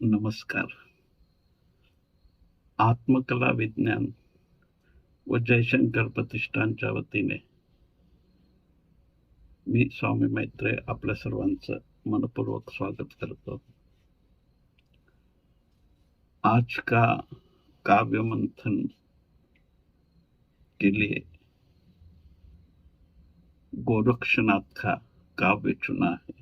नमस्कार. आत्मकला विज्ञान व जयशंकर प्रतिष्ठानच्या वतीने मी स्वामी मैत्रेय आपल्या सर्वांचं मनपूर्वक स्वागत करतो. आज का काव्य मंथन के लिए गोरक्षनाथ का काव्य चुना है.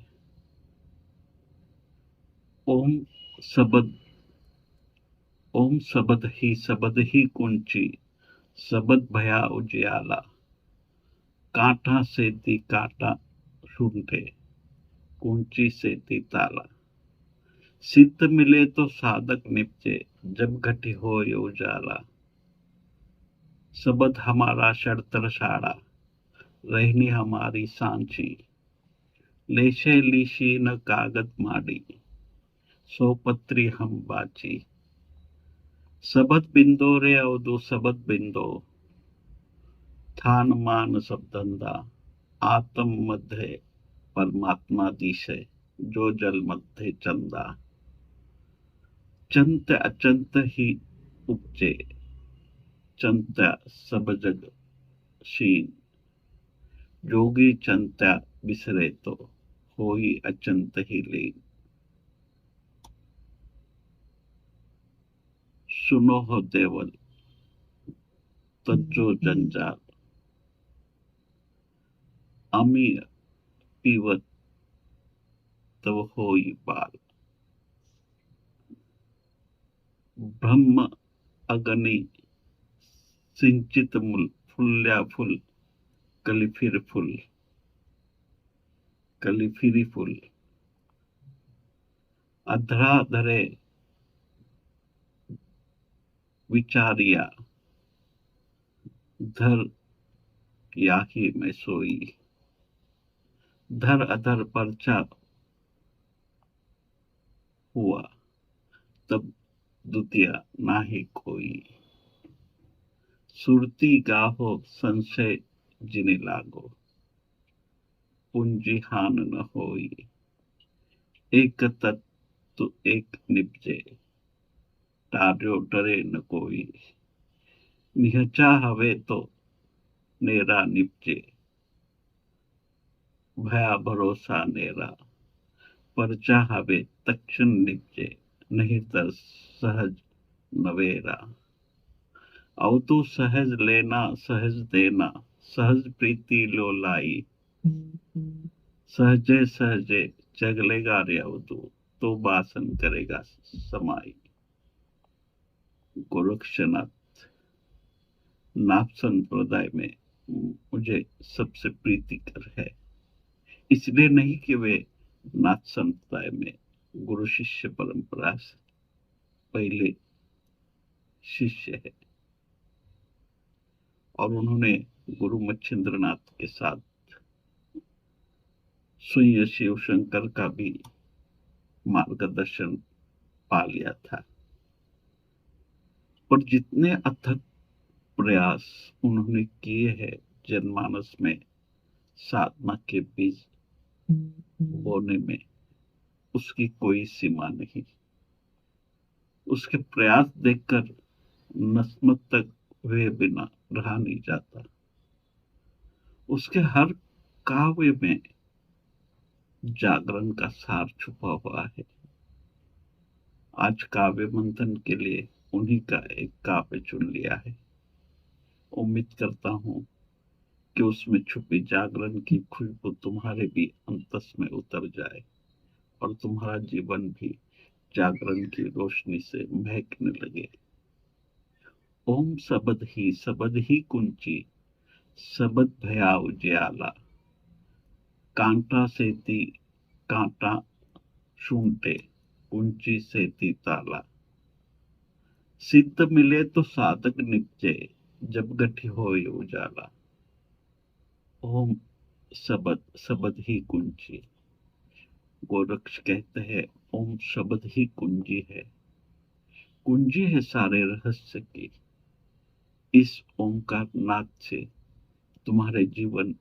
ओम सबद ओम सबद ही कुंची, सबद भया उजियाला, कांटा से ती कांटा ढूंढे, कुंची से ती ताला. सिद्ध मिले तो साधक निपजे, जब घटी हो ये उजाला. सबद हमारा शर्तर शाड़ा, रहनी हमारी सांची, लेशे लीशी न कागद माड़ी, सो पत्री हम बाची. सबद बिंदो रे अवधु सबद बिंदो, थान मान सब धंधा, आत्म मध्य परमात्मा दिशे, जो जल मध्य चंदा. चंत अचंत ही उपजे, चंत्या सब जग शीन. जोगी चंत्या बिसरे तो, होई अचंत ही लीन. सुनो हो देवल, तज्जो जंजाल, अमी पीवत तव होई बाल. ब्रह्म अगनी सिंचित मूल, फुल्या फुल, कलिफिर फुल, कलिफिरी फुल. अधरा धरे विचारिया, धर याही में सोई. धर अधर परचा हुआ, तब द्वितीय नाही कोई. सुरती गाहो संशय जिने लागो, पूंजी हान न होई. एक तत्व एक निपजे, टार्यो डरे न कोई. निहचा हवे तो नेरा निपजे, भया भरोसा नेरा. परचा हवे तक्षण निपजे, नहीं तर सहज नवेरा. अवतु सहज लेना सहज देना, सहज प्रीति लो लाई. सहजे सहजे चगलेगा रे अवधु, तो बासन करेगा समाई. गोरक्षनाथ नाथ संप्रदाय में मुझे सबसे प्रीतिकर है, इसलिए नहीं कि वे नाथ संप्रदाय में गुरु शिष्य परंपरा से पहले शिष्य है और उन्होंने गुरु मच्छिंद्रनाथ के साथ स्वयं शिव शंकर का भी मार्गदर्शन पा लिया था. पर जितने अथक प्रयास उन्होंने किए हैं जनमानस में साधना के बीज बोने में, उसकी कोई सीमा नहीं. उसके प्रयास देखकर नतमस्तक हुए बिना रहा नहीं जाता. उसके हर काव्य में जागरण का सार छुपा हुआ है. आज काव्य मंथन के लिए उन्हीं का एक काव्य चुन लिया है. उम्मीद करता हूं कि उसमें छुपी जागरण की खुशबू तुम्हारे भी अंतस में उतर जाए और तुम्हारा जीवन भी जागरण की रोशनी से महकने लगे. ओम सबद ही कुंची, सबद भया उजियाला, कांटा से ती कांटा शूंटे, कुंची से ती ताला. सिद्ध मिले तो साधक निपजे, जब गठी होए उजाला. ओम सबद ही कुंजी. गोरक्ष कहते हैं ओम शब्द ही कुंजी है, कुंजी है सारे रहस्य की. इस ओंकार नाद से तुम्हारे जीवन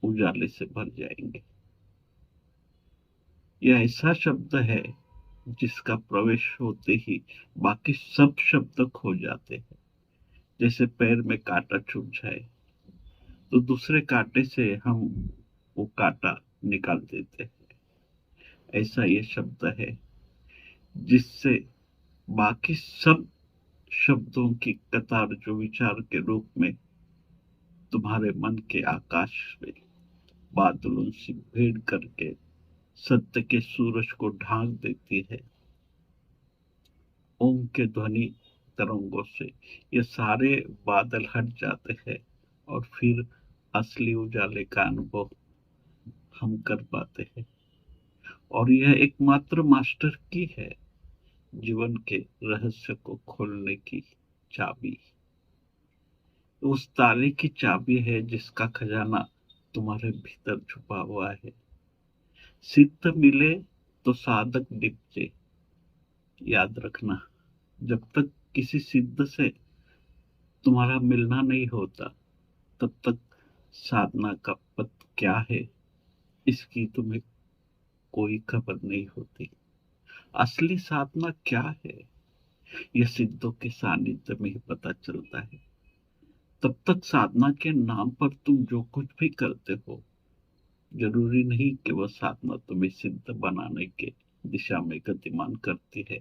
उजाले से भर जाएंगे. यह ऐसा शब्द है जिसका प्रवेश होते ही बाकी सब शब्द खो जाते हैं। जैसे पैर में कांटा चुभ जाए तो दूसरे कांटे से हम वो कांटा निकाल देते हैं। ऐसा ये शब्द है जिससे बाकी सब शब्दों की कतार जो विचार के रूप में तुम्हारे मन के आकाश में बादलों से भीड़ करके सत्य के सूरज को ढांक देती है, ओम के ध्वनि तरंगों से ये सारे बादल हट जाते हैं और फिर असली उजाले का अनुभव हम कर पाते हैं। और यह एकमात्र मास्टर की है जीवन के रहस्य को खोलने की चाबी। उस ताले की चाबी है जिसका खजाना तुम्हारे भीतर छुपा हुआ है। सिद्ध मिले तो साधक निपटे। याद रखना, जब तक किसी सिद्ध से तुम्हारा मिलना नहीं होता तब तक साधना का पथ क्या है इसकी तुम्हें कोई खबर नहीं होती। असली साधना क्या है यह सिद्धों के सानिध्य में ही पता चलता है। तब तक साधना के नाम पर तुम जो कुछ भी करते हो, जरूरी नहीं कि वह साधना तुम्हें सिद्ध बनाने के दिशा में गतिमान करती है।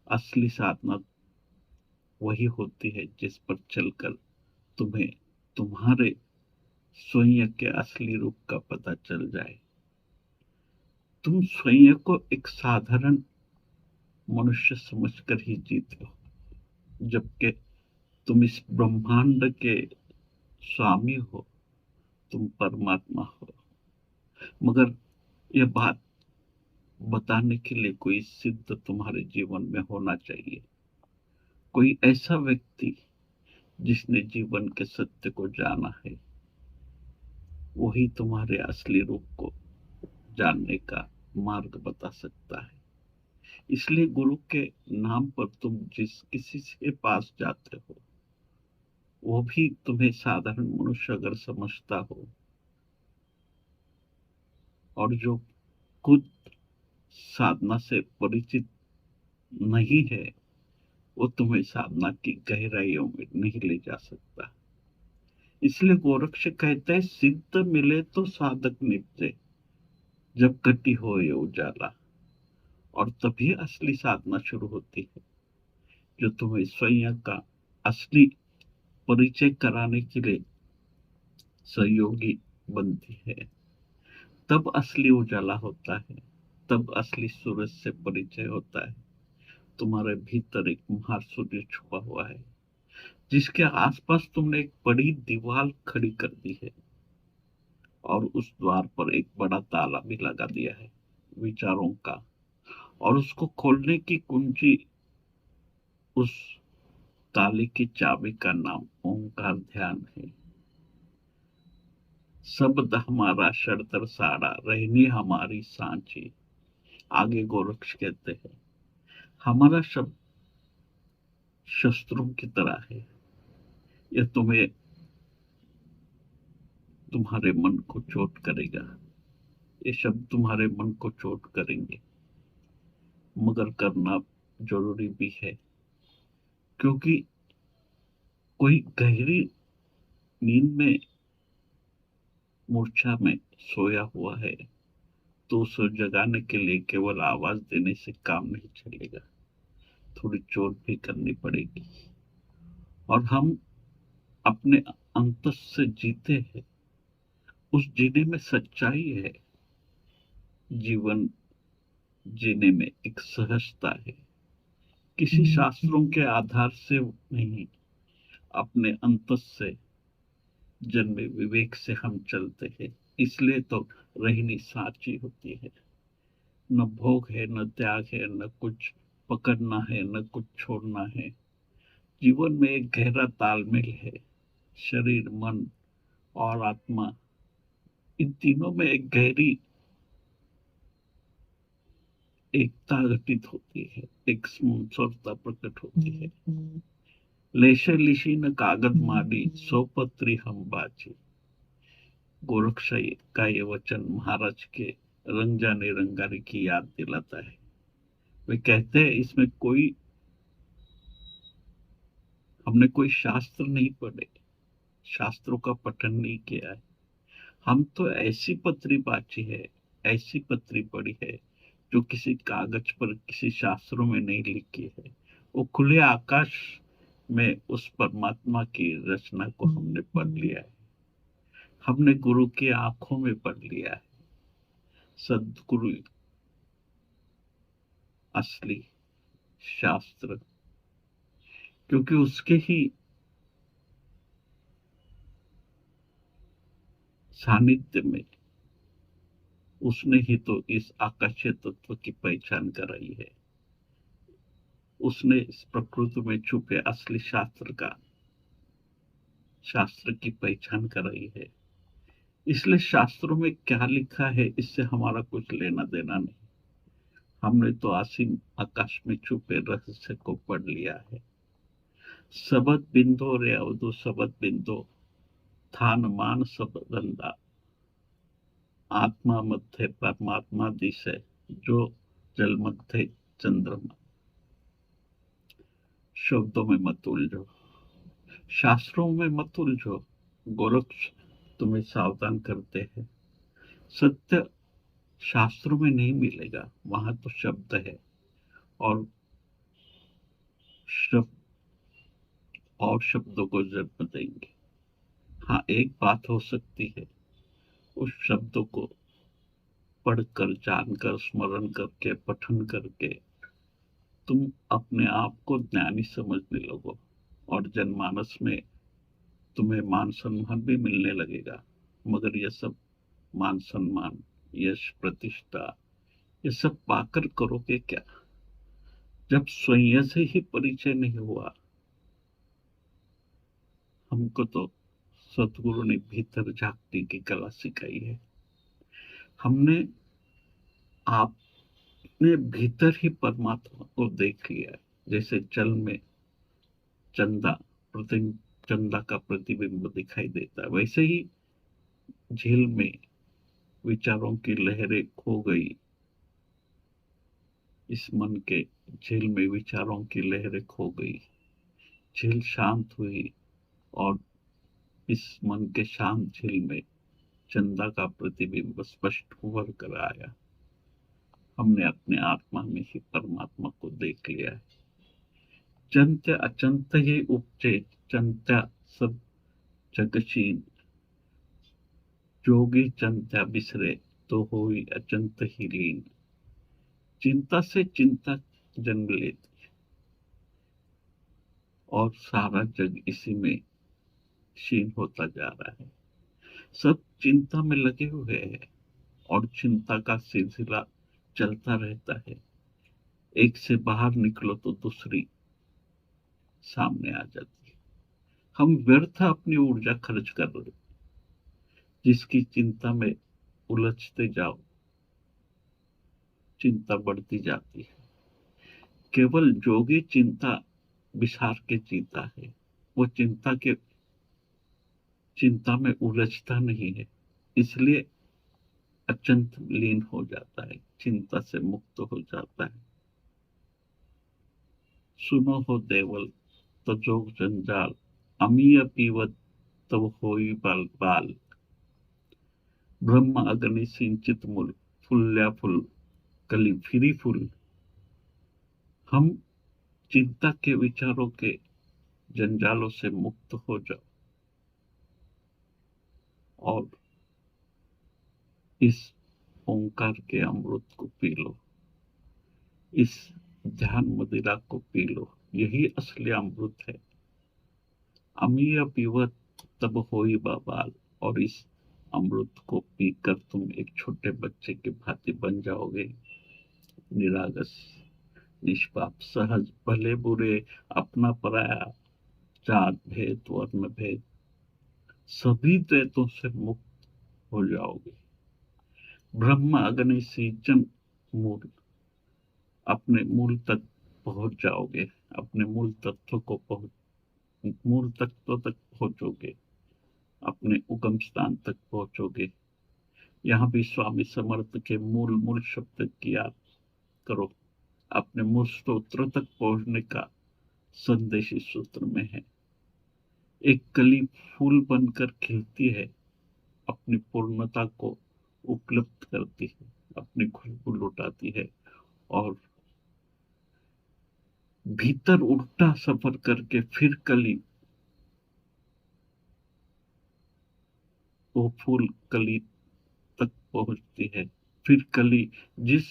असली साधना वही होती है जिस पर चलकर तुम्हें तुम्हारे स्वयं के असली रूप का पता चल जाए। तुम स्वयं को एक साधारण मनुष्य समझकर ही जीते हो, जबकि तुम इस ब्रह्मांड के स्वामी हो, तुम परमात्मा हो। मगर यह बात बताने के लिए कोई सिद्ध तुम्हारे जीवन में होना चाहिए, कोई ऐसा व्यक्ति जिसने जीवन के सत्य को जाना है। वही तुम्हारे असली रूप को जानने का मार्ग बता सकता है। इसलिए गुरु के नाम पर तुम जिस किसी के पास जाते हो, वो भी तुम्हें साधारण मनुष्य अगर समझता हो और जो खुद साधना से परिचित नहीं है, वो तुम्हें साधना की गहराइयों में नहीं ले जा सकता। इसलिए गोरक्ष कहते हैं, सिद्ध मिले तो साधक निपजे, जब घटी हो ये उजाला। और तभी असली साधना शुरू होती है, जो तुम्हें स्वयं का असली परिचय कराने के लिए सहयोगी बनती है। तब असली उजाला होता है, तब असली सूरज से परिचय होता है। तुम्हारे भीतर एक महासूर्य छुपा हुआ है, जिसके आसपास तुमने एक बड़ी दीवार खड़ी कर दी है और उस द्वार पर एक बड़ा ताला भी लगा दिया है विचारों का। और उसको खोलने की कुंजी, उस ताले की चाबी का नाम ओंकार ध्यान है। शब्द हमारा शर्तर साड़ा, रहनी हमारी सांची। आगे गोरक्ष कहते हैं, हमारा शब्द शस्त्रों की तरह है। यह तुम्हें तुम्हारे मन को चोट करेगा, ये शब्द तुम्हारे मन को चोट करेंगे, मगर करना जरूरी भी है। क्योंकि कोई गहरी नींद में मूर्छा में सोया हुआ है, तो उसे जगाने के लिए केवल आवाज देने से काम नहीं चलेगा, थोड़ी चोट भी करनी पड़ेगी। और हम अपने अंतस से जीते हैं, उस जीने में सच्चाई है। जीवन जीने में एक सहजता है, किसी शास्त्रों के आधार से नहीं, अपने अंतस से जन्मे विवेक से हम चलते हैं। इसलिए तो रहनी साची होती है। न भोग है, न त्याग है, न कुछ पकड़ना है, न कुछ छोड़ना है। जीवन में एक गहरा तालमेल है। शरीर, मन और आत्मा, इन तीनों में एक गहरी एकता घटित होती है, एक समरसता प्रकट होती है। लेशे लिशी न कागज मारी, सौ पत्री हम बाजी। गोरक्ष का ये वचन महाराज के रंग जाने रंगारी की याद दिलाता है। वे कहते हैं इसमें कोई, हमने कोई शास्त्र नहीं पढ़े, शास्त्रों का पठन नहीं किया है। हम तो ऐसी पत्री बाची है, ऐसी पत्री पढ़ी है जो किसी कागज पर, किसी शास्त्रों में नहीं लिखी है। वो खुले आकाश में उस परमात्मा की रचना को हमने पढ़ लिया है। हमने गुरु की आंखों में पढ़ लिया है। सदगुरु असली शास्त्र, क्योंकि उसके ही सानिध्य में उसने ही तो इस आकाशीय तत्व की पहचान कराई है। उसने इस प्रकृति में छुपे असली शास्त्र की पहचान कराई है। इसलिए शास्त्रों में क्या लिखा है इससे हमारा कुछ लेना देना नहीं। हमने तो असीम आकाश में छुपे रहस्य को पढ़ लिया है। सबद बिंदो रे अवधु सबद बिंदो, थान मान सबदंदा, आत्मा मध्य परमात्मा दिशे, जो जल मध्य चंद्रमा। शब्दों में मत उलझो, शास्त्रों में मत उलझो। गोरक्ष तुम्हें सावधान करते हैं। सत्य शास्त्रों में नहीं मिलेगा, वहां तो शब्द है, और शब्द और शब्दों को जन्म देंगे। हाँ, एक बात हो सकती है, उस शब्दों को पढ़कर, जानकर, स्मरण करके, पठन करके तुम अपने आप को ज्ञानी समझने लगो, और जनमानस में तुम्हें मान सम्मान भी मिलने लगेगा। मगर यह सब मान सम्मान, यश, प्रतिष्ठा, ये सब पाकर करोगे क्या, जब स्वयं से ही परिचय नहीं हुआ। हमको तो सतगुरु ने भीतर झांकने की कला सिखाई है। हमने आपने भीतर ही परमात्मा को देख लिया है। जैसे जल में चंदा प्रतिबिंब, चंदा का प्रतिबिंब दिखाई देता है, वैसे ही झील में विचारों की लहरें खो गई। इस मन के झील में विचारों की लहरें खो गई, झील शांत हुई, और इस मन के शांत झील में चंदा का प्रतिबिंब स्पष्ट उभर कर आया। हमने अपने आत्मा में ही परमात्मा को देख लिया है। चंत्य अचंत ही उपजे, चंत्या सब जगशीन, जोगी चंत्या बिसरे, तो होई अचंत ही लीन। चिंता से चिंता जन्म लेती, और सारा जग इसी में क्षीण होता जा रहा है। सब चिंता में लगे हुए हैं, और चिंता का सिलसिला चलता रहता है। एक से बाहर निकलो तो दूसरी सामने आ जाती है। हम व्यर्थ अपनी ऊर्जा खर्च कर रहे, जिसकी चिंता में उलझते जाओ, चिंता बढ़ती जाती है। केवल जोगी चिंता विसार के जीता है। वो चिंता में उलझता नहीं है, इसलिए अत्यंत लीन हो जाता है, चिंता से मुक्त हो जाता है। सुनो हो देवल तजोग जंजाल, अमीय पीवत तब होई बाल बाल, ब्रह्म अग्नि सिंचित मूल, फुल्या फुल कली फिरी फूल। हम चिंता के विचारों के जंजालों से मुक्त हो जाओ, और इस ओंकार के अमृत को पी लो, इस ध्यान मदिरा को पी लो। यही असली अमृत है। अमीय पीवत तब होई बाबाल, और इस अमृत को पीकर तुम एक छोटे बच्चे की भांति बन जाओगे, निरागस, निष्पाप, सहज, भले बुरे, अपना पराया, जात भेद, वर्ण भेद, सभी द्वैतों से मुक्त हो जाओगे। ब्रह्म अग्नि सिंचन मूल, अपने मूल तक पहुंच जाओगे, अपने मूल तत्व तक पहुंचोगे, अपने उगम स्थान तक पहुंचोगे। यहाँ भी स्वामी समर्थ के मूल मूल शब्द की याद करो। अपने मूल स्रोत तक पहुंचने का संदेश इस सूत्र में है। एक कली फूल बनकर खिलती है, अपनी पूर्णता को उपलब्ध करती है, अपनी खुशबू लुटाती है और भीतर उल्टा सफर करके फिर कली, वो फूल कली तक पहुंचती है। फिर कली जिस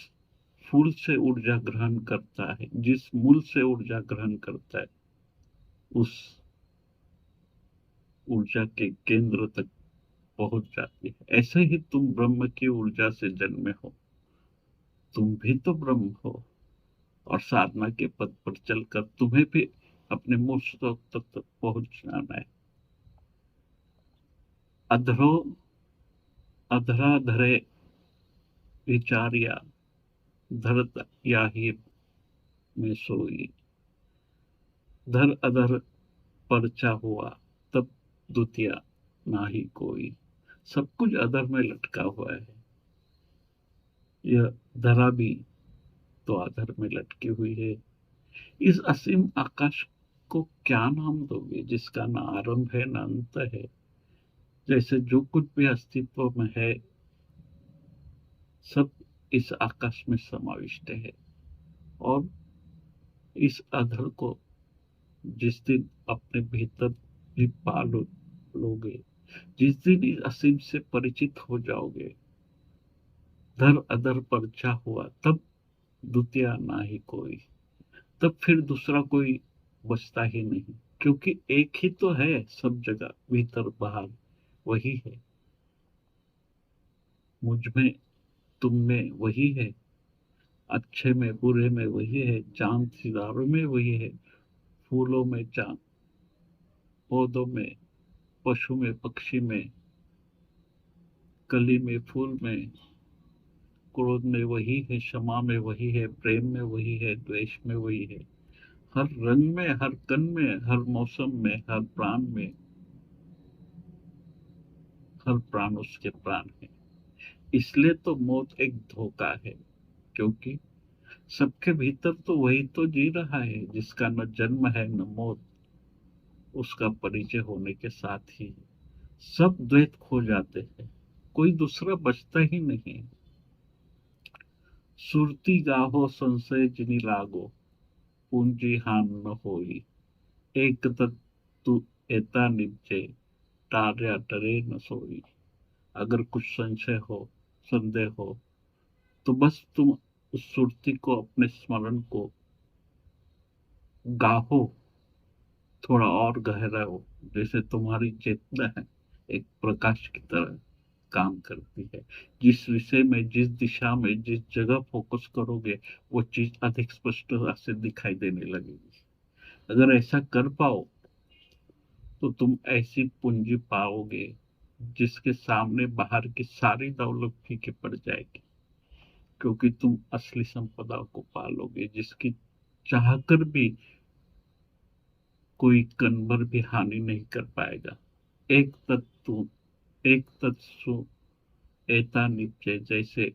फूल से ऊर्जा ग्रहण करता है, जिस मूल से ऊर्जा ग्रहण करता है, उस ऊर्जा के केंद्र तक पहुंच जाती है। ऐसे ही तुम ब्रह्म की ऊर्जा से जन्मे हो, तुम भी तो ब्रह्म हो और साधना के पद पर चलकर तुम्हें भी अपने मूल स्रोत तक पहुंचना है। अधरो अधरा धरे विचारिया, धरत या ही में सोई, धर अधर परचा हुआ, तब द्वितीय ना ही कोई। सब कुछ अधर में लटका हुआ है, यह धरा भी तो अधर में लटकी हुई है। इस असीम आकाश को क्या नाम दोगे, जिसका ना आरंभ है ना अंत है। जैसे जो कुछ भी अस्तित्व में है, सब इस आकाश में समाविष्ट है। और इस अधर को जिस दिन अपने भीतर भी लोगे, जिस दिन इस असीम से परिचित हो जाओगे, धर अधर परछा हुआ, तब द्वितीय ना ही कोई। तब फिर दूसरा कोई बचता ही नहीं, क्योंकि एक ही तो है सब जगह, भीतर बाहर वही है। मुझ में, तुम में वही है, अच्छे में बुरे में वही है, चांद सितारों में वही है, फूलों में चांद, पौधों में, पशु में, पक्षी में, कली में, फूल में, क्रोध में वही है, क्षमा में वही है, प्रेम में वही है, द्वेष में वही है। हर रंग में, हर कण में, हर मौसम में, हर प्राण में, हर प्राण उसके प्राण है। इसलिए तो मौत एक धोखा है, क्योंकि सबके भीतर तो वही तो जी रहा है, जिसका न जन्म है न मौत। उसका परिचय होने के साथ ही सब द्वैत खो जाते हैं, कोई दूसरा बचता ही नहीं। सुरती गाहो संशय जिनि लागो, पूंजी हान न होई, एक तत्तु एता निपजे, टार्या टरे न सोई। अगर कुछ संशय हो, संदेह हो, तो बस तुम उस सुरती को, अपने स्मरण को गाहो, थोड़ा और गहरा हो। जैसे तुम्हारी चेतना है, एक प्रकाश की तरह काम करती है। जिस विषय में, जिस दिशा में, जिस जगह फोकस करोगे, वो चीज अधिक स्पष्टता से दिखाई देने लगेगी। अगर ऐसा कर पाओ तो तुम ऐसी पूंजी पाओगे जिसके सामने बाहर की सारी दौलत फीकी पड़ जाएगी, क्योंकि तुम असली संपदा को पालोगे, जिसकी चाहकर भी कोई कणभर भी हानि नहीं कर पाएगा। एक तत्व, एक तत्सु एता नित्य, जैसे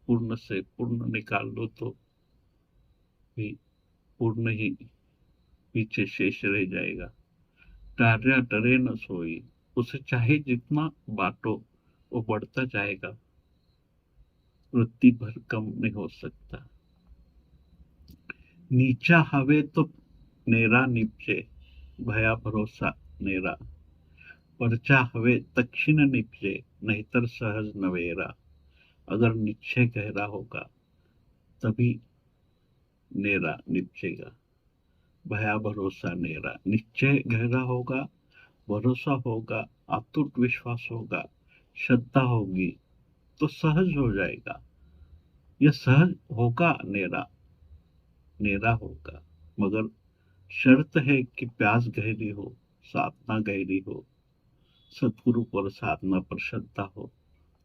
पूर्ण से पूर्ण निकाल लो तो भी पूर्ण ही पीछे शेष रह जाएगा। कार्य डरे न सोई, उसे चाहे जितना बांटो वो बढ़ता जाएगा, वृत्ति भर कम नहीं हो सकता। नीचा हवे तो नेरा निपजे, भया भरोसा नेरा, परचा हवे तक्षिण निपजे, नहीतर सहज नवेरा। अगर निश्चय गहरा होगा तभी नेरा निपजेगा, भया भरोसा नेरा। निश्चय गहरा होगा, भरोसा होगा, अटूट विश्वास होगा, श्रद्धा होगी, तो सहज हो जाएगा। यह सहज होगा, नेरा नेरा होगा। मगर शर्त है कि प्यास गहरी हो, साधना गहरी हो, सदगुरु पर, साधना पर श्रद्धा हो,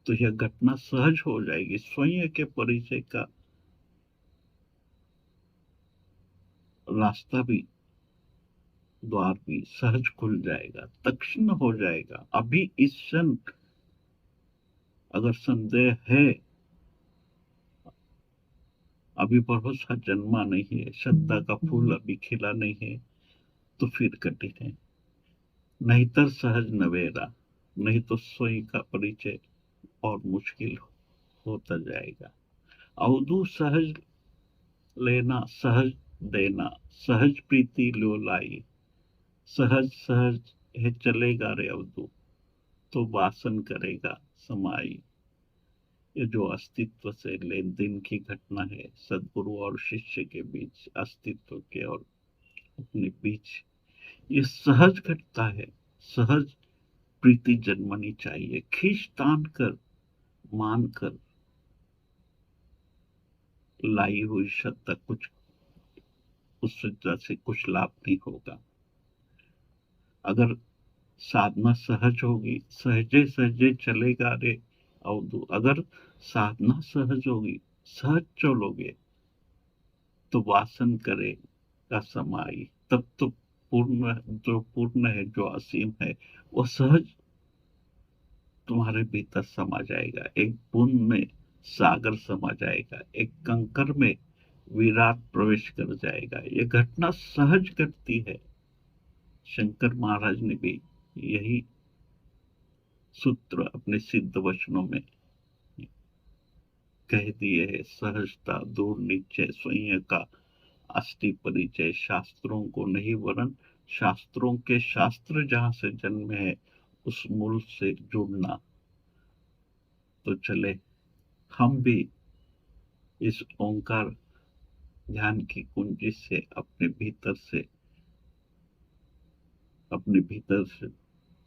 तो यह घटना सहज हो जाएगी। स्वयं के परिचय का रास्ता भी, द्वार भी सहज खुल जाएगा, तक्षण हो जाएगा। अभी इस क्षण अगर संदेह है, अभी भरोसा जन्मा नहीं है, श्रद्धा का फूल अभी खिला नहीं है, तो फिर कठिन है। नहींतर सहज नवेरा, नहीं तो स्वयं का परिचय और मुश्किल होता जाएगा। अवधू सहज लेना सहज देना, सहज प्रीति लो लाई, सहज सहज है चलेगा रे अवधू, तो वासन करेगा समाई। ये जो अस्तित्व से लेन देन की घटना है, सदगुरु और शिष्य के बीच, अस्तित्व के और अपने बीच, ये सहज घटता है। सहज प्रीति जन्मनी चाहिए, खींच तान कर मान कर लाई हुई श्रद्धा कुछ उस श्रद्धा से कुछ लाभ नहीं होगा। अगर साधना सहज होगी, सहजे सहजे चलेगा रे अवधू, अगर साधना सहज होगी, सहज चलोगे, तो वासन करेगा समाई। तब तो पूर्ण, जो पूर्ण है, जो असीम है, वो सहज तुम्हारे भीतर समा जाएगा। एक बूंद में सागर समा जाएगा, एक कंकर में विराट प्रवेश कर जाएगा। ये घटना सहज घटती है। शंकर महाराज ने भी यही सूत्र अपने सिद्ध वचनों में कह दिए है। सहजता दूर निश्चय स्वयं का अस्थि परिचय, शास्त्रों को नहीं वरन शास्त्रों के शास्त्र जहां से जन्मे है, उस मूल से जुड़ना। तो चले हम भी इस ओंकार ध्यान की कुंजी से अपने भीतर से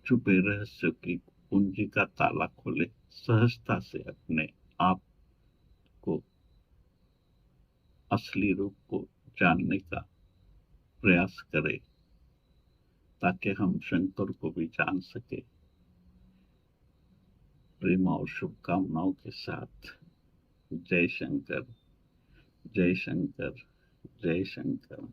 छुपे रहस्य की कुंजी का ताला खोले, सहजता से अपने आप को, असली रूप को जानने का प्रयास करें, ताकि हम शंकर को भी जान सके। प्रेम और शुभकामनाओं के साथ जय शंकर, जय शंकर, जय शंकर।